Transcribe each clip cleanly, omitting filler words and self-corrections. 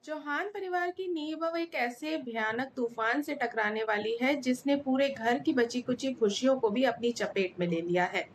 चौहान परिवार की नींव अब एक ऐसे भयानक तूफान से टकराने वाली है जिसने पूरे घर की बची कुची खुशियों को भी अपनी चपेट में ले लिया है।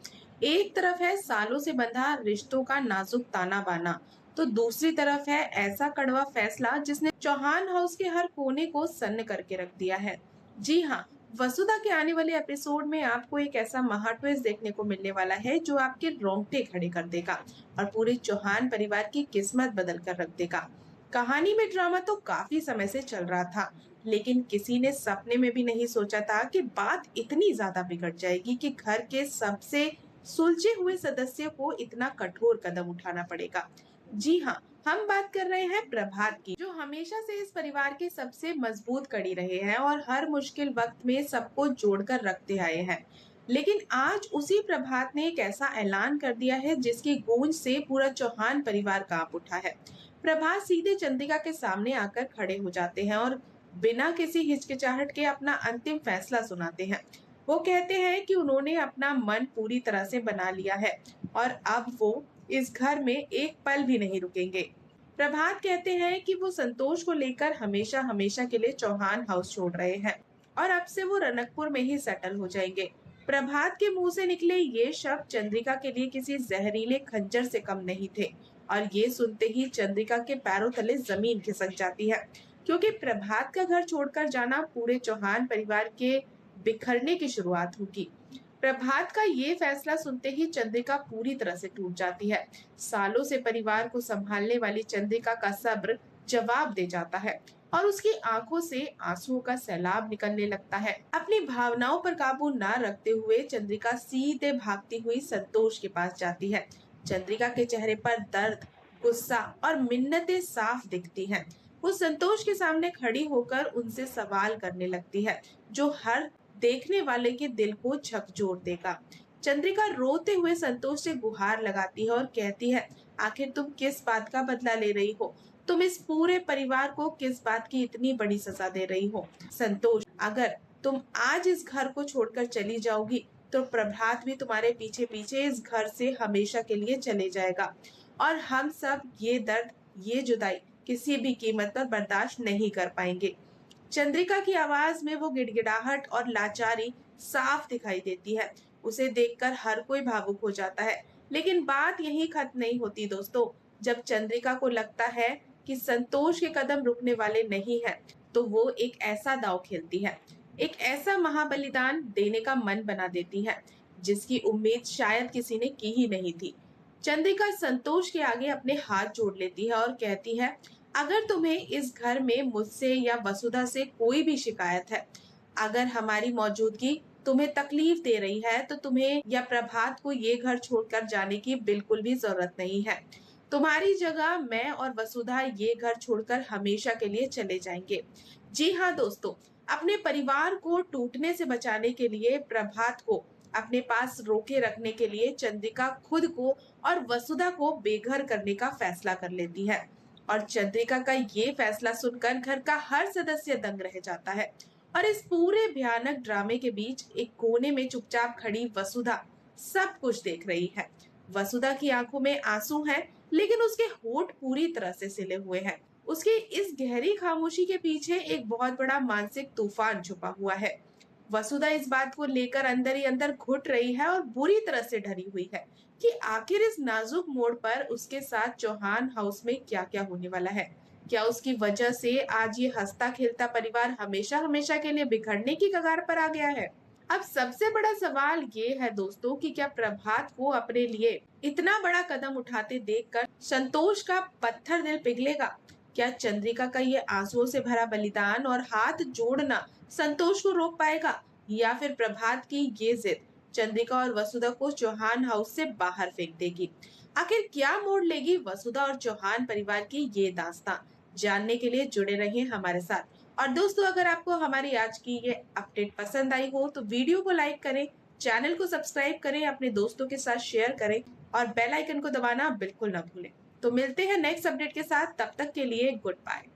एक तरफ है सालों से बंधा रिश्तों का नाजुक ताना बाना, तो दूसरी तरफ है ऐसा कड़वा फैसला जिसने चौहान हाउस के हर कोने को सन्न करके रख दिया है। जी हाँ, वसुधा के आने वाले एपिसोड में आपको एक ऐसा महा ट्विस्ट देखने को मिलने वाला है जो आपके रोंगटे खड़े कर देगा और पूरे चौहान परिवार की किस्मत बदल कर रख देगा। कहानी में ड्रामा तो काफी समय से चल रहा था, लेकिन किसी ने सपने में भी नहीं सोचा था कि बात इतनी ज्यादा बिगड़ जाएगी कि घर के सबसे सुलझे हुए सदस्य को इतना कठोर कदम उठाना पड़ेगा। जी हाँ, हम बात कर रहे हैं प्रभात की, जो हमेशा से इस परिवार के सबसे मजबूत कड़ी रहे हैं और हर मुश्किल वक्त में सबको जोड़कर रखते आए हैं। लेकिन आज उसी प्रभात ने एक ऐसा ऐलान कर दिया है जिसकी गूंज से पूरा चौहान परिवार कांप उठा है। प्रभात सीधे चंद्रिका के सामने आकर खड़े हो जाते हैं और बिना किसी हिचकिचाहट के अपना अंतिम फैसला सुनाते हैं। वो कहते हैं कि उन्होंने अपना मन पूरी तरह से बना लिया है और अब वो इस घर में एक पल भी नहीं रुकेंगे। प्रभात कहते हैं कि वो संतोष को लेकर हमेशा हमेशा के लिए चौहान हाउस छोड़ रहे हैं और अब से वो रनकपुर में ही सेटल हो जाएंगे। प्रभात के मुंह से निकले ये शब्द चंद्रिका के लिए किसी जहरीले खंजर से कम नहीं थे और ये सुनते ही चंद्रिका के पैरों तले जमीन खिसक जाती है, क्योंकि प्रभात का घर छोड़कर जाना पूरे चौहान परिवार के बिखरने की शुरुआत होगी। प्रभात का ये फैसला सुनते ही चंद्रिका पूरी तरह से टूट जाती है। सालों से परिवार को संभालने वाली चंद्रिका का सब्र जवाब दे जाता है और उसकी आंखों से आंसुओं का सैलाब निकलने लगता है। अपनी भावनाओं पर काबू न रखते हुए चंद्रिका सीधे भागती हुई संतोष के पास जाती है। चंद्रिका के चेहरे पर दर्द, गुस्सा और मिन्नतें साफ दिखती हैं। वो संतोष के सामने खड़ी होकर उनसे सवाल करने लगती है जो हर देखने वाले के दिल को झकझोर देगा। चंद्रिका रोते हुए संतोष से गुहार लगाती है और कहती है, आखिर तुम किस बात का बदला ले रही हो? तुम इस पूरे परिवार को किस बात की इतनी बड़ी सजा दे रही हो? संतोष, अगर तुम आज इस घर को छोड़कर चली जाओगी तो प्रभात भी तुम्हारे पीछे पीछे इस घर से हमेशा के लिए चले जाएगा और हम सब ये दर्द, ये जुदाई किसी भी कीमत पर बर्दाश्त नहीं कर पाएंगे। चंद्रिका की आवाज में वो गिड़गिड़ाहट और लाचारी साफ दिखाई देती है। उसे देखकर हर कोई भावुक हो जाता है। लेकिन बात यहीं खत्म नहीं होती दोस्तों। जब चंद्रिका को लगता है कि संतोष के कदम रुकने वाले नहीं हैं, तो वो एक ऐसा दांव खेलती है, एक ऐसा महाबलिदान देने का मन बना देती है जिसकी उम्मीद शायद किसी ने की ही नहीं थी। चंद्रिका संतोष के आगे अपने हाथ जोड़ लेती है और कहती है, अगर तुम्हें इस घर में मुझसे या वसुधा से कोई भी शिकायत है, अगर हमारी मौजूदगी तुम्हें तकलीफ दे रही है, तो तुम्हें या प्रभात को ये घर छोड़कर जाने की बिल्कुल भी जरूरत नहीं है। तुम्हारी जगह मैं और वसुधा ये घर छोड़कर हमेशा के लिए चले जाएंगे। जी हाँ दोस्तों, अपने परिवार को टूटने से बचाने के लिए, प्रभात को अपने पास रोके रखने के लिए चंद्रिका खुद को और वसुधा को बेघर करने का फैसला कर लेती है। और चंद्रिका का ये फैसला सुनकर घर का हर सदस्य दंग रह जाता है और इस पूरे भयानक ड्रामे के बीच एक कोने में चुपचाप खड़ी वसुधा सब कुछ देख रही है। वसुधा की आंखों में आंसू हैं, लेकिन उसके होंठ पूरी तरह से सिले हुए हैं। उसकी इस गहरी खामोशी के पीछे एक बहुत बड़ा मानसिक तूफान छुपा हुआ है। वसुधा इस बात को लेकर अंदर ही अंदर घुट रही है और बुरी तरह से डरी हुई है कि आखिर इस नाजुक मोड़ पर उसके साथ चौहान हाउस में क्या क्या होने वाला है। क्या उसकी वजह से आज ये हंसता खेलता परिवार हमेशा हमेशा के लिए बिखरने की कगार पर आ गया है? अब सबसे बड़ा सवाल ये है दोस्तों कि क्या प्रभात को अपने लिए इतना बड़ा कदम उठाते देखकर संतोष का पत्थर दिल पिघलेगा? क्या चंद्रिका का ये आंसुओं से भरा बलिदान और हाथ जोड़ना संतोष को रोक पाएगा, या फिर प्रभात की ये जिद चंद्रिका और वसुधा को चौहान हाउस से बाहर फेंक देगी? आखिर क्या मोड़ लेगी वसुधा और चौहान परिवार की ये दास्तां? जानने के लिए जुड़े रहिए हमारे साथ। और दोस्तों, अगर आपको हमारी आज की ये अपडेट पसंद आई हो तो वीडियो को लाइक करें, चैनल को सब्सक्राइब करें, अपने दोस्तों के साथ शेयर करें और बेल आइकन को दबाना बिल्कुल ना भूलें। तो मिलते हैं नेक्स्ट अपडेट के साथ, तब तक के लिए गुड बाय।